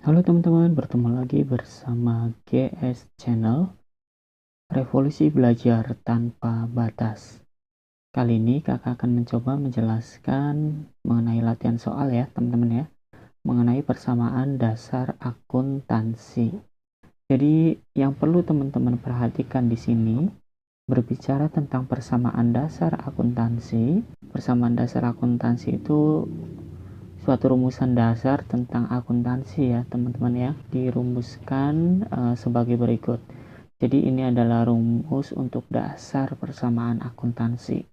Halo teman-teman, bertemu lagi bersama GS Channel, Revolusi Belajar Tanpa Batas. Kali ini kakak akan mencoba menjelaskan mengenai latihan soal ya teman-teman ya, mengenai persamaan dasar akuntansi. Jadi yang perlu teman-teman perhatikan di sini, berbicara tentang persamaan dasar akuntansi. Persamaan dasar akuntansi itu suatu rumusan dasar tentang akuntansi ya teman-teman ya, dirumuskan sebagai berikut. Jadi ini adalah rumus untuk dasar persamaan akuntansi.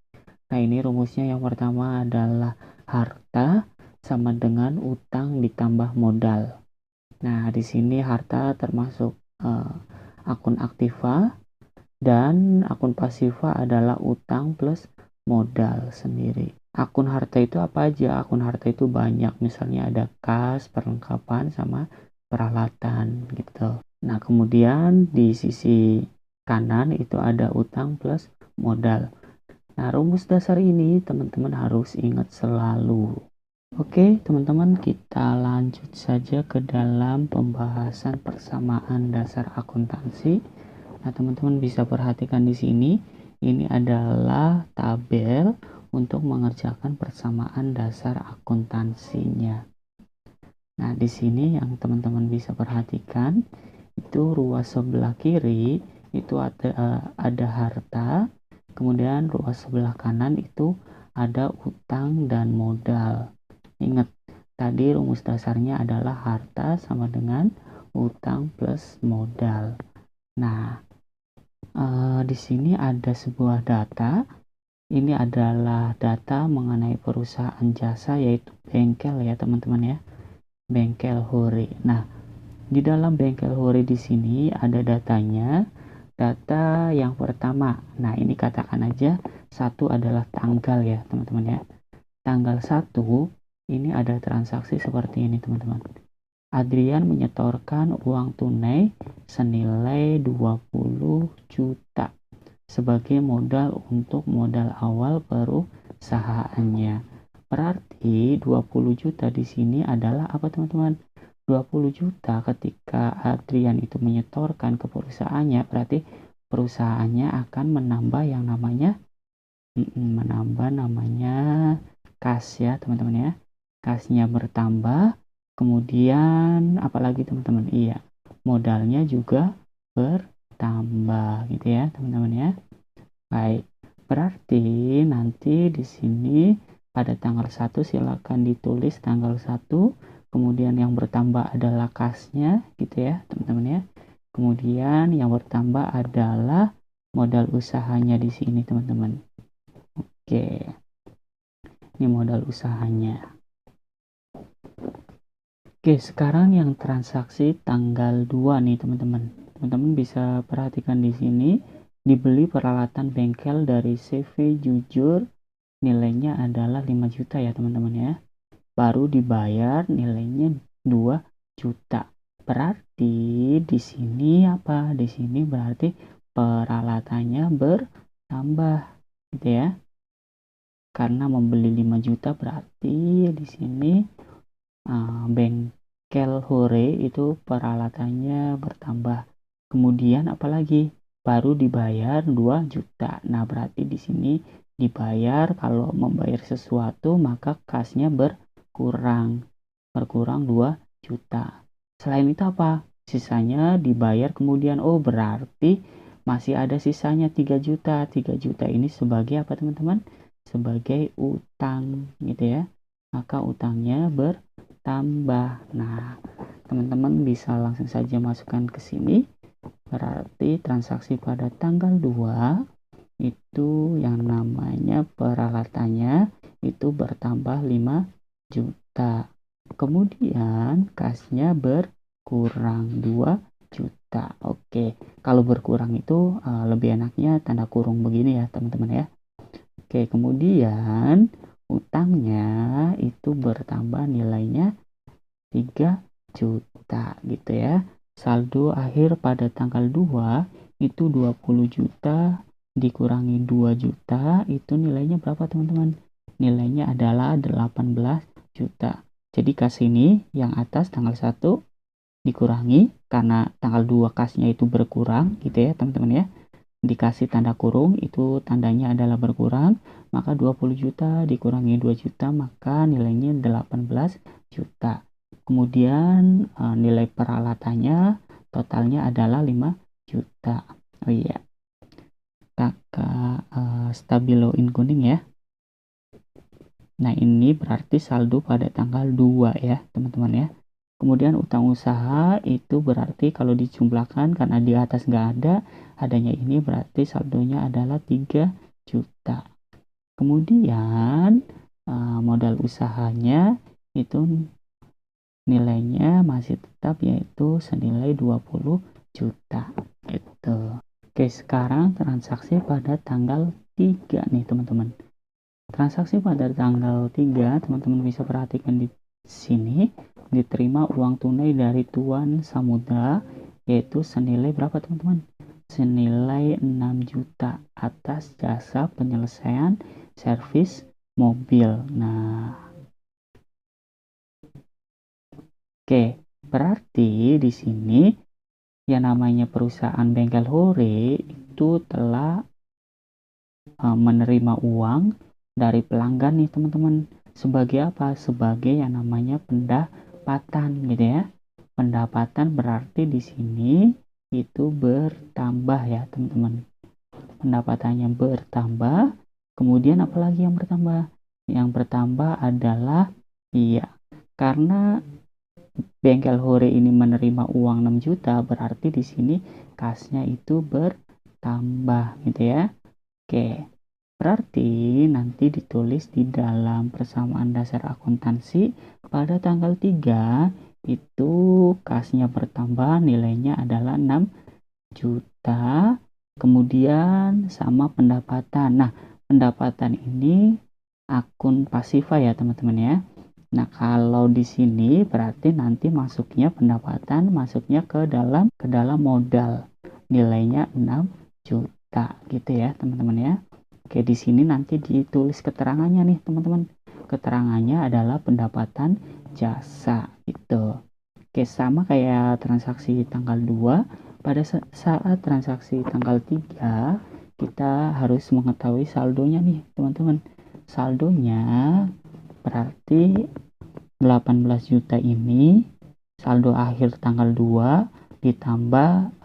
Nah ini rumusnya yang pertama adalah harta sama dengan utang ditambah modal. Nah di sini harta termasuk akun aktiva dan akun pasiva adalah utang plus modal sendiri. Akun harta itu apa aja? Akun harta itu banyak, misalnya ada kas, perlengkapan, sama peralatan gitu. Nah kemudian di sisi kanan itu ada utang plus modal. Nah rumus dasar ini teman-teman harus ingat selalu. Oke teman-teman, kita lanjut saja ke dalam pembahasan persamaan dasar akuntansi. Nah, teman-teman bisa perhatikan di sini, ini adalah tabel untuk mengerjakan persamaan dasar akuntansinya. Nah, di sini yang teman-teman bisa perhatikan, itu ruas sebelah kiri itu ada harta, kemudian ruas sebelah kanan itu ada utang dan modal. Ingat, tadi rumus dasarnya adalah harta sama dengan utang plus modal. Nah, di sini ada sebuah data. Ini adalah data mengenai perusahaan jasa, yaitu bengkel ya teman-teman ya, bengkel Hore. Nah, di dalam bengkel Hore di sini ada datanya. Data yang pertama, nah ini katakan aja satu adalah tanggal ya teman-teman ya. Tanggal 1 ini ada transaksi seperti ini teman-teman. Adrian menyetorkan uang tunai senilai 20 juta sebagai modal untuk modal awal perusahaannya. Berarti 20 juta di sini adalah apa teman-teman? 20 juta ketika Adrian itu menyetorkan ke perusahaannya, berarti perusahaannya akan menambah yang namanya kas ya teman-teman ya. Kasnya bertambah, kemudian apalagi teman-teman? Iya, modalnya juga bertambah gitu ya teman-teman ya. Baik, berarti nanti di sini pada tanggal 1 silakan ditulis tanggal 1, kemudian yang bertambah adalah kasnya gitu ya teman-teman ya. Kemudian yang bertambah adalah modal usahanya di sini teman-teman. Oke, ini modal usahanya. Oke, sekarang yang transaksi tanggal 2 nih teman-teman. Teman-teman bisa perhatikan di sini, dibeli peralatan bengkel dari CV Jujur, nilainya adalah 5 juta ya teman-teman ya. Baru dibayar nilainya 2 juta. Berarti di sini apa? Di sini berarti peralatannya bertambah gitu ya. Karena membeli 5 juta berarti di sini bengkel Hore itu peralatannya bertambah. Kemudian apalagi? Baru dibayar 2 juta. Nah, berarti di sini dibayar, kalau membayar sesuatu maka kasnya berkurang. Berkurang 2 juta. Selain itu apa? Sisanya dibayar kemudian. Oh, berarti masih ada sisanya 3 juta. 3 juta ini sebagai apa teman-teman? Sebagai utang gitu ya. Maka utangnya bertambah. Nah, teman-teman bisa langsung saja masukkan ke sini. Berarti transaksi pada tanggal 2 itu yang namanya peralatannya itu bertambah 5 juta. Kemudian kasnya berkurang 2 juta. Oke, kalau berkurang itu lebih enaknya tanda kurung begini ya teman-teman ya. Oke, kemudian utangnya itu bertambah nilainya 3 juta gitu ya. Saldo akhir pada tanggal 2 itu 20 juta dikurangi 2 juta itu nilainya berapa teman-teman? Nilainya adalah 18 juta. Jadi kas ini yang atas tanggal 1 dikurangi karena tanggal 2 kasnya itu berkurang gitu ya teman-teman ya. Dikasih tanda kurung itu tandanya adalah berkurang, maka 20 juta dikurangi 2 juta maka nilainya 18 juta. Kemudian nilai peralatannya totalnya adalah 5 juta. Oh iya, kakak stabilo in kuning ya. Nah ini berarti saldo pada tanggal 2 ya teman-teman ya. Kemudian utang usaha itu berarti kalau dijumlahkan karena di atas nggak ada, adanya ini berarti saldonya adalah 3 juta. Kemudian modal usahanya itu nilainya masih tetap yaitu senilai 20 juta. Itu. Oke, sekarang transaksi pada tanggal 3 nih teman-teman. Transaksi pada tanggal 3, teman-teman bisa perhatikan di sini, diterima uang tunai dari Tuan Samudra, yaitu senilai berapa teman-teman? Senilai 6 juta atas jasa penyelesaian servis mobil. Nah, oke, berarti di sini yang namanya perusahaan Bengkel Hore itu telah menerima uang dari pelanggan nih teman-teman. Sebagai apa? Sebagai yang namanya pendapatan gitu ya. Pendapatan berarti di sini itu bertambah ya teman-teman. Pendapatannya bertambah. Kemudian apalagi yang bertambah? Yang bertambah adalah iya, karena Bengkel Hore ini menerima uang 6 juta berarti di sini kasnya itu bertambah gitu ya. Oke. Berarti nanti ditulis di dalam persamaan dasar akuntansi pada tanggal 3 itu kasnya bertambah nilainya adalah 6 juta. Kemudian sama pendapatan. Nah, pendapatan ini akun pasifa ya teman-teman ya. Nah, kalau di sini berarti nanti masuknya pendapatan masuknya ke dalam modal. Nilainya 6 juta gitu ya teman-teman ya. Oke, di sini nanti ditulis keterangannya nih, teman-teman. Keterangannya adalah pendapatan jasa itu. Oke, sama kayak transaksi tanggal 2, pada saat transaksi tanggal 3, kita harus mengetahui saldonya nih, teman-teman. Saldonya berarti 18 juta ini saldo akhir tanggal 2 ditambah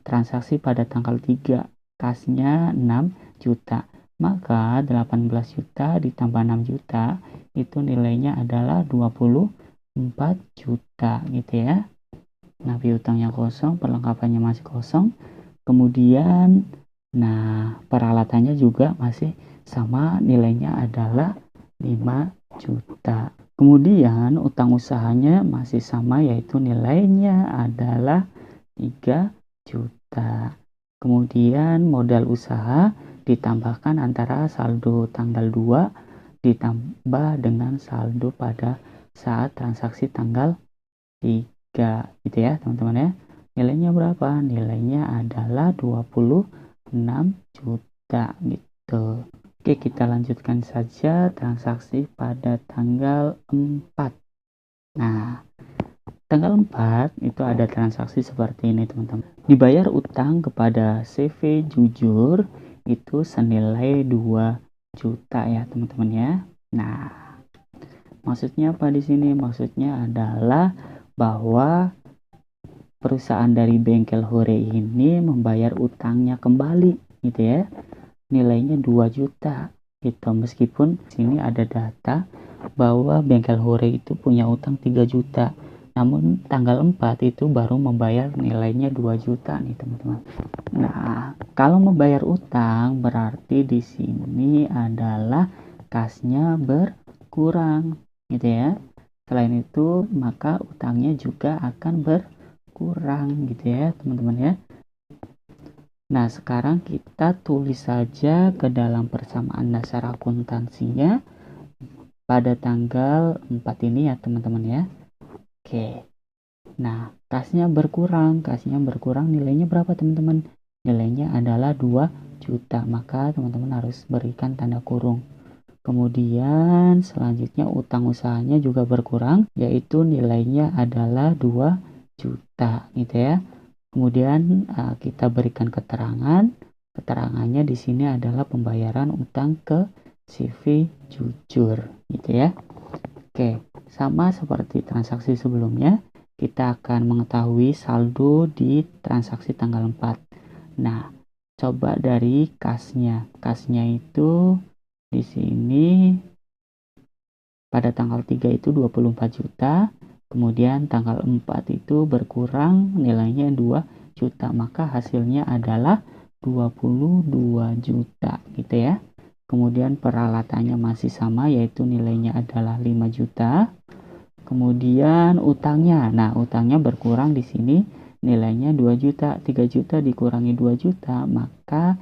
transaksi pada tanggal 3. Kasnya 6 juta, maka 18 juta ditambah 6 juta itu nilainya adalah 24 juta gitu ya. Nah, piutangnya kosong, perlengkapannya masih kosong. Kemudian nah peralatannya juga masih sama, nilainya adalah 5 juta. Kemudian utang usahanya masih sama yaitu nilainya adalah 3 juta. Kemudian modal usaha ditambahkan antara saldo tanggal 2 ditambah dengan saldo pada saat transaksi tanggal 3 gitu ya teman-teman ya. Nilainya berapa? Nilainya adalah 26 juta gitu. Oke, kita lanjutkan saja transaksi pada tanggal 4. Nah, tanggal 4 itu ada transaksi seperti ini teman-teman. Dibayar utang kepada CV Jujur itu senilai 2 juta ya teman-teman ya. Nah, maksudnya apa di sini? Maksudnya adalah bahwa perusahaan dari Bengkel Hore ini membayar utangnya kembali gitu ya. Nilainya 2 juta gitu. Meskipun sini ada data bahwa Bengkel Hore itu punya utang 3 juta. Namun tanggal 4 itu baru membayar nilainya 2 juta nih teman-teman. Nah, kalau membayar utang berarti di sini adalah kasnya berkurang gitu ya. Selain itu, maka utangnya juga akan berkurang gitu ya, teman-teman ya. Nah, sekarang kita tulis saja ke dalam persamaan dasar akuntansinya pada tanggal 4 ini ya, teman-teman ya. Oke. Nah, kasnya berkurang nilainya berapa teman-teman? Nilainya adalah 2 juta, maka teman-teman harus berikan tanda kurung. Kemudian selanjutnya utang usahanya juga berkurang, yaitu nilainya adalah 2 juta gitu ya. Kemudian kita berikan keterangannya di sini adalah pembayaran utang ke CV jujur gitu ya. Oke, sama seperti transaksi sebelumnya, kita akan mengetahui saldo di transaksi tanggal 4. Nah, coba dari kasnya. Kasnya itu di sini pada tanggal 3 itu 24 juta, kemudian tanggal 4 itu berkurang nilainya 2 juta, maka hasilnya adalah 22 juta gitu ya. Kemudian peralatannya masih sama, yaitu nilainya adalah 5 juta. Kemudian utangnya, nah utangnya berkurang di sini nilainya 2 juta, 3 juta dikurangi 2 juta, maka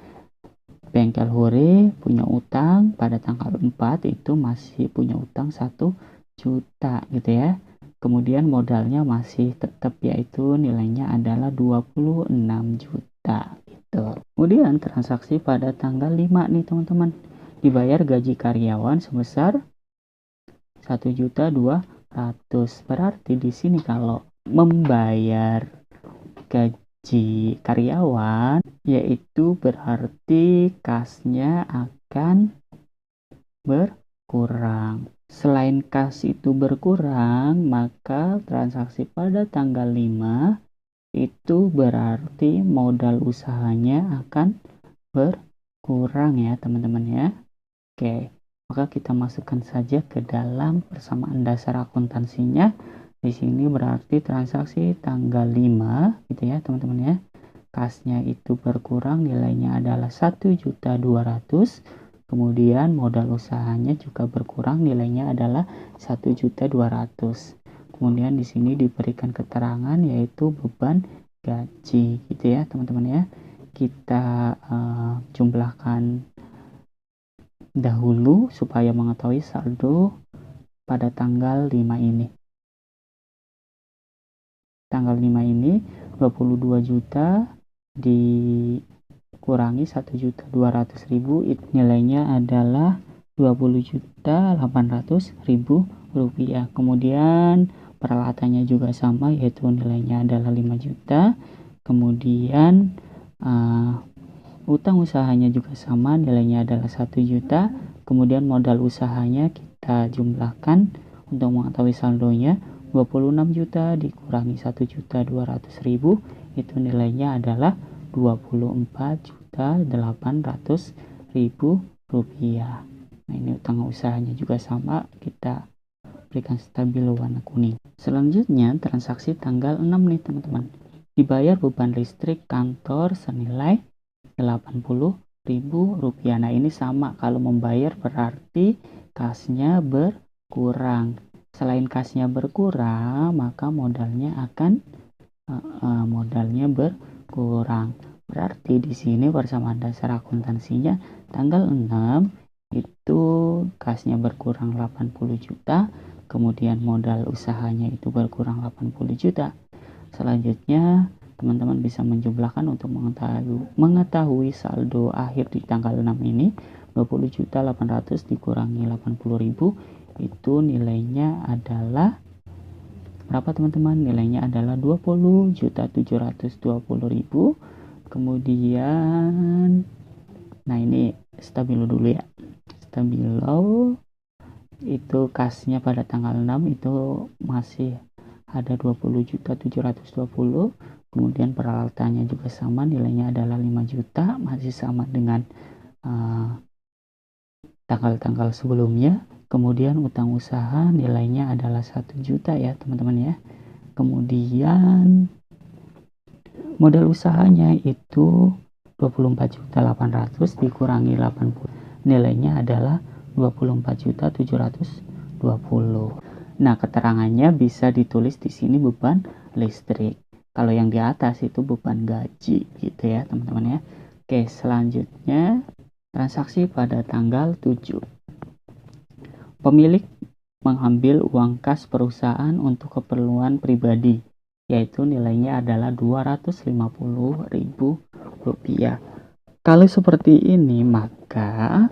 bengkel Hore punya utang pada tanggal 4 itu masih punya utang 1 juta gitu ya. Kemudian modalnya masih tetap, yaitu nilainya adalah 26 juta gitu. Kemudian transaksi pada tanggal 5 nih teman-teman, dibayar gaji karyawan sebesar 1.200.000. Berarti di sini kalau membayar gaji karyawan, yaitu berarti kasnya akan berkurang. Selain kas itu berkurang, maka transaksi pada tanggal 5 itu berarti modal usahanya akan berkurang ya teman-teman ya. Oke, maka kita masukkan saja ke dalam persamaan dasar akuntansinya. Di sini berarti transaksi tanggal 5 gitu ya teman-teman ya. Kasnya itu berkurang, nilainya adalah 1.200.000. Kemudian modal usahanya juga berkurang, nilainya adalah 1.200.000. Kemudian di sini diberikan keterangan yaitu beban gaji gitu ya teman-teman ya. Kita jumlahkan dahulu supaya mengetahui saldo pada tanggal 5 ini. Tanggal 5 ini 22 juta dikurangi 1.200.000, nilainya adalah 20.800.000 rupiah. Kemudian peralatannya juga sama, yaitu nilainya adalah 5 juta. Kemudian utang usahanya juga sama, nilainya adalah 1 juta. Kemudian modal usahanya kita jumlahkan untuk mengetahui saldonya, 26 juta dikurangi 1.200.000, itu nilainya adalah 24.800.000 rupiah. Nah, ini utang usahanya juga sama, kita berikan stabilo warna kuning. Selanjutnya transaksi tanggal 6 nih teman-teman, dibayar beban listrik kantor senilai 80.000 rupiah. Nah, ini sama, kalau membayar berarti kasnya berkurang. Selain kasnya berkurang, maka modalnya akan berkurang. Berarti di sini persamaan dasar akuntansinya tanggal 6 itu kasnya berkurang 80 juta, kemudian modal usahanya itu berkurang 80 juta. Selanjutnya teman-teman bisa menjumlahkan untuk mengetahui saldo akhir di tanggal 6 ini. 20.800 dikurangi 80.000, itu nilainya adalah berapa teman-teman? Nilainya adalah 20.720.000. Kemudian nah ini stabilo dulu ya. Stabilo itu kasnya pada tanggal 6 itu masih ada 20.720.000. Kemudian peralatannya juga sama, nilainya adalah 5 juta, masih sama dengan tanggal-tanggal sebelumnya. Kemudian utang usaha nilainya adalah 1 juta ya teman-teman ya. Kemudian modal usahanya itu 24.800 dikurangi 80, nilainya adalah 24.720. Nah, keterangannya bisa ditulis di sini beban listrik. Kalau yang di atas itu beban gaji gitu ya teman-teman ya. Oke, selanjutnya transaksi pada tanggal 7. Pemilik mengambil uang kas perusahaan untuk keperluan pribadi, yaitu nilainya adalah 250.000 rupiah. Kalau seperti ini, maka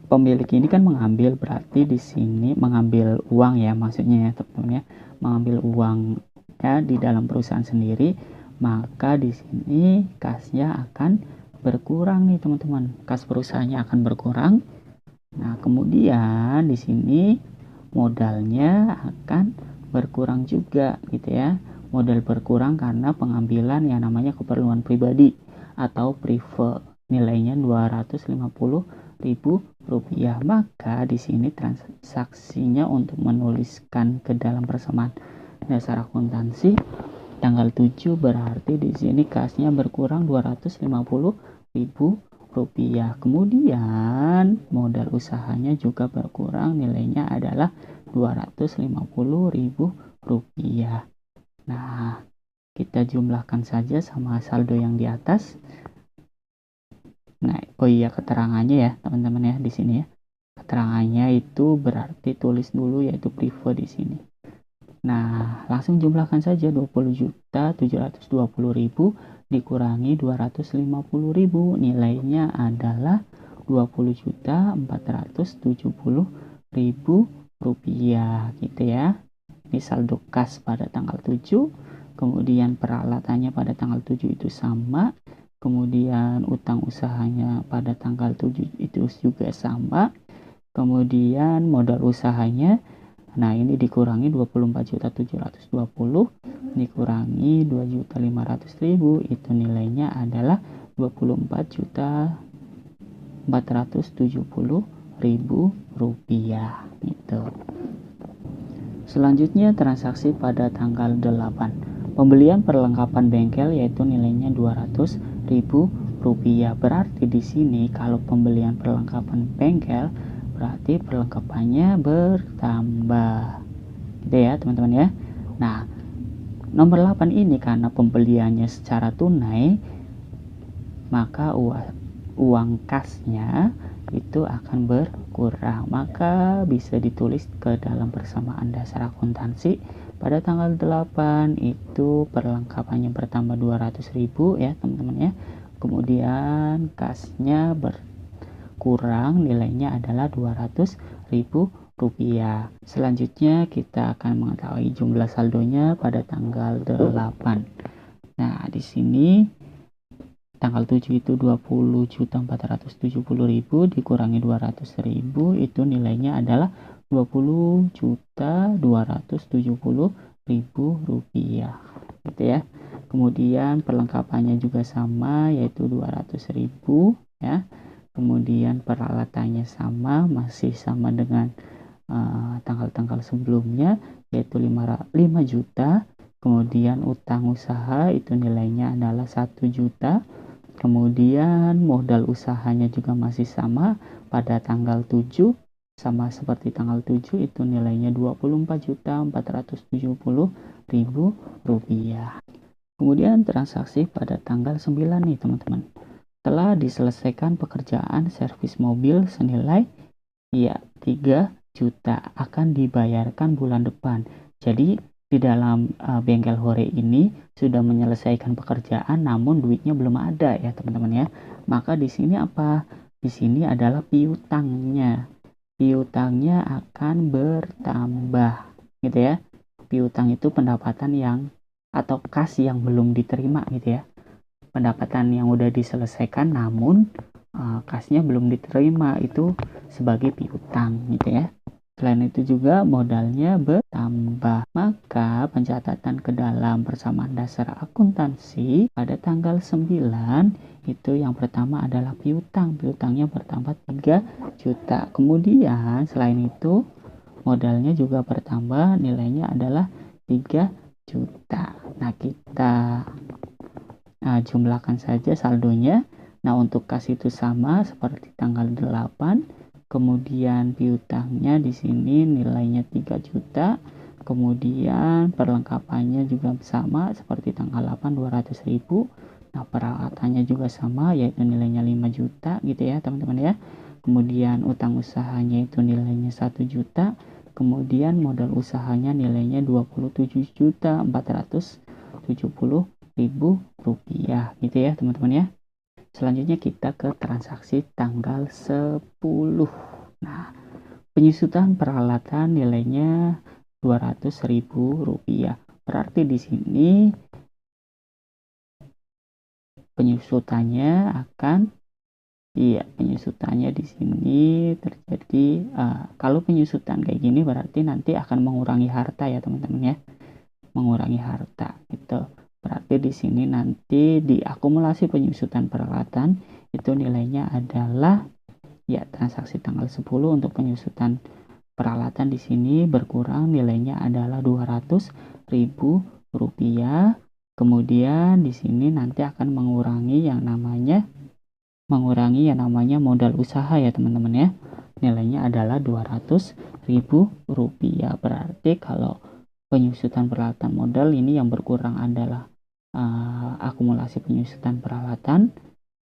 pemilik ini kan mengambil, berarti di sini mengambil uang ya, maksudnya ya teman-teman ya, mengambil uang ya di dalam perusahaan sendiri, maka di sini kasnya akan berkurang nih teman-teman. Kas perusahaannya akan berkurang. Nah, kemudian di sini modalnya akan berkurang juga gitu ya. Modal berkurang karena pengambilan yang namanya keperluan pribadi atau prive, nilainya Rp250.000. Maka di sini transaksinya untuk menuliskan ke dalam persamaan dasar akuntansi tanggal 7 berarti di sini kasnya berkurang Rp250.000. Kemudian modal usahanya juga berkurang, nilainya adalah Rp250.000. Nah, kita jumlahkan saja sama saldo yang di atas. Nah, oh iya, keterangannya ya teman-teman ya di sini ya. Keterangannya itu berarti tulis dulu yaitu prive di sini. Nah, langsung jumlahkan saja 20.720.000 dikurangi 250.000, nilainya adalah Rp20.470.000 gitu ya. Ini saldo kas pada tanggal 7, kemudian peralatannya pada tanggal 7 itu sama, kemudian utang usahanya pada tanggal 7 itu juga sama, kemudian modal usahanya, nah ini dikurangi 24.720 dikurangi 2.500.000, itu nilainya adalah Rp24.470.000 gitu. Selanjutnya transaksi pada tanggal 8. Pembelian perlengkapan bengkel yaitu nilainya Rp200.000. Berarti di sini kalau pembelian perlengkapan bengkel berarti perlengkapannya bertambah. Gitu ya, teman-teman ya. Nah, nomor 8 ini karena pembeliannya secara tunai, maka uang kasnya itu akan berkurang, maka bisa ditulis ke dalam persamaan dasar akuntansi pada tanggal 8 itu perlengkapannya bertambah 200.000 ya teman-teman ya, kemudian kasnya berkurang, nilainya adalah Rp200.000. Selanjutnya kita akan mengetahui jumlah saldonya pada tanggal 8. Nah, di sini tanggal 7 itu 20.470.000 dikurangi 200.000, itu nilainya adalah Rp20.270.000 gitu ya. Kemudian perlengkapannya juga sama yaitu 200.000 ya. Kemudian peralatannya sama, masih sama dengan tanggal-tanggal sebelumnya yaitu 5 juta. Kemudian utang usaha itu nilainya adalah 1 juta. Kemudian modal usahanya juga masih sama pada tanggal 7, sama seperti tanggal 7 itu nilainya Rp24.470.000. Kemudian transaksi pada tanggal 9 nih teman-teman. Telah diselesaikan pekerjaan servis mobil senilai 3 juta akan dibayarkan bulan depan. Jadi di dalam bengkel Hore ini sudah menyelesaikan pekerjaan namun duitnya belum ada ya teman-teman ya. Maka di sini apa? Di sini adalah piutangnya. Piutangnya akan bertambah gitu ya. Piutang itu pendapatan yang atau kas yang belum diterima gitu ya. Pendapatan yang udah diselesaikan namun kasnya belum diterima itu sebagai piutang gitu ya. Selain itu juga modalnya bertambah. Maka pencatatan ke dalam persamaan dasar akuntansi pada tanggal 9 itu yang pertama adalah piutang. Piutangnya bertambah 3 juta. Kemudian selain itu modalnya juga bertambah, nilainya adalah 3 juta. Nah, kita jumlahkan saja saldonya. Nah, untuk kas itu sama seperti tanggal 8. Kemudian piutangnya di sini nilainya 3 juta. Kemudian perlengkapannya juga sama seperti tanggal 8 200.000. Nah, peralatannya juga sama yaitu nilainya 5 juta gitu ya, teman-teman ya. Kemudian utang usahanya itu nilainya 1 juta. Kemudian modal usahanya nilainya Rp24.770.000 gitu ya, teman-teman ya. Selanjutnya kita ke transaksi tanggal 10. Nah, penyusutan peralatan nilainya Rp200.000. Berarti di sini penyusutannya akan penyusutannya di sini terjadi kalau penyusutan kayak gini berarti nanti akan mengurangi harta ya teman-teman ya, mengurangi harta itu. Berarti di sini nanti di akumulasi penyusutan peralatan itu nilainya adalah ya transaksi tanggal 10 untuk penyusutan peralatan di sini berkurang, nilainya adalah Rp200.000. Kemudian di sini nanti akan mengurangi yang namanya modal usaha ya teman-teman ya. Nilainya adalah Rp200.000. Berarti kalau penyusutan peralatan modal ini yang berkurang adalah akumulasi penyusutan peralatan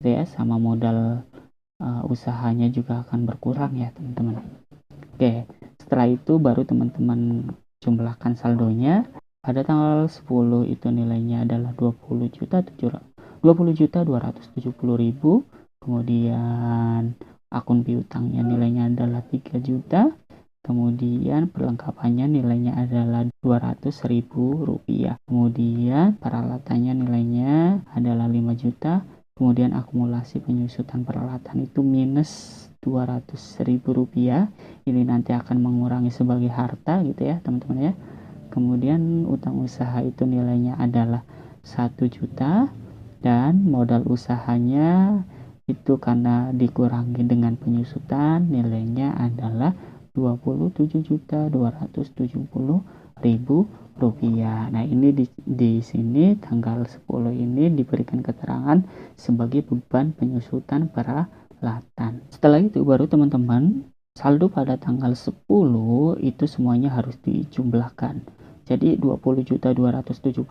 ya, sama modal usahanya juga akan berkurang ya teman-teman. Oke, setelah itu baru teman-teman jumlahkan saldonya. Pada tanggal 10 itu nilainya adalah 20.270.000. Kemudian akun piutangnya nilainya adalah 3 juta. Kemudian perlengkapannya nilainya adalah Rp200.000. Kemudian peralatannya nilainya adalah 5 juta. Kemudian akumulasi penyusutan peralatan itu minus Rp200.000. Ini nanti akan mengurangi sebagai harta gitu ya teman-teman ya. Kemudian utang usaha itu nilainya adalah 1 juta dan modal usahanya itu karena dikurangi dengan penyusutan nilainya adalah Rp27.270.000. Nah, ini di sini tanggal 10 ini diberikan keterangan sebagai beban penyusutan peralatan. Setelah itu baru teman-teman saldo pada tanggal 10 itu semuanya harus dijumlahkan. Jadi 20.270.000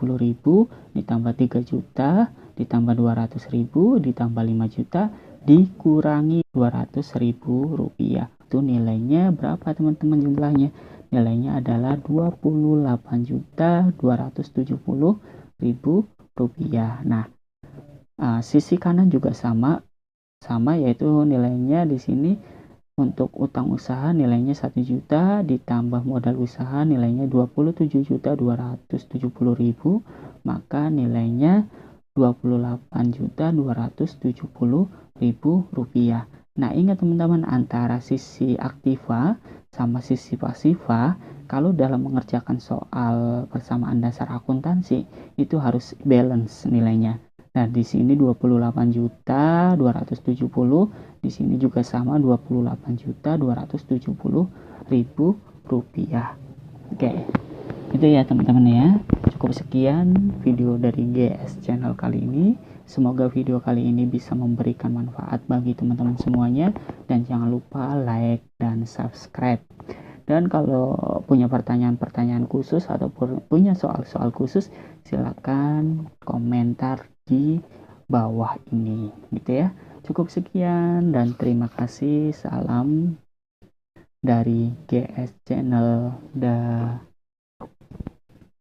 ditambah 3 juta ditambah 200.000 ditambah 5 juta dikurangi Rp200.000. Itu nilainya berapa teman-teman jumlahnya? Nilainya adalah Rp28.270.000. Nah, sisi kanan juga sama yaitu nilainya di sini untuk utang usaha nilainya 1 juta ditambah modal usaha nilainya Rp27.270.000, maka nilainya Rp28.270.000. Nah, ingat teman-teman, antara sisi aktiva sama sisi pasiva kalau dalam mengerjakan soal persamaan dasar akuntansi itu harus balance nilainya. Nah, di sini 28.270, di sini juga sama Rp28.270.000. Oke. Itu ya teman-teman ya. Cukup sekian video dari GS Channel kali ini. Semoga video kali ini bisa memberikan manfaat bagi teman-teman semuanya, dan jangan lupa like dan subscribe. Dan kalau punya pertanyaan-pertanyaan khusus ataupun punya soal-soal khusus, silakan komentar di bawah ini gitu ya. Cukup sekian dan terima kasih. Salam dari GS Channel. Dah.